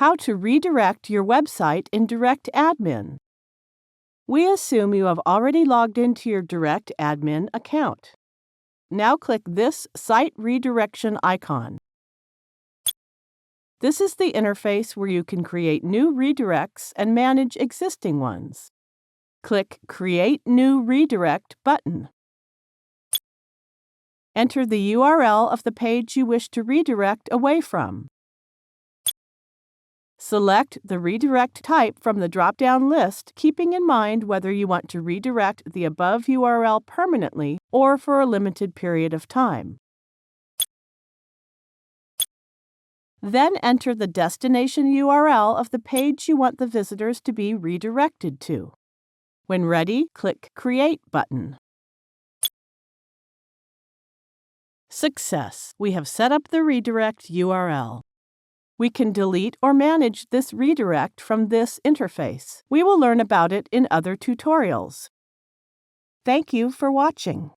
How to redirect your website in DirectAdmin. We assume you have already logged into your DirectAdmin account. Now click this Site Redirection icon. This is the interface where you can create new redirects and manage existing ones. Click Create New Redirect button. Enter the URL of the page you wish to redirect away from. Select the redirect type from the drop-down list, keeping in mind whether you want to redirect the above URL permanently or for a limited period of time. Then enter the destination URL of the page you want the visitors to be redirected to. When ready, click Create button. Success! We have set up the redirect URL. We can delete or manage this redirect from this interface. We will learn about it in other tutorials. Thank you for watching.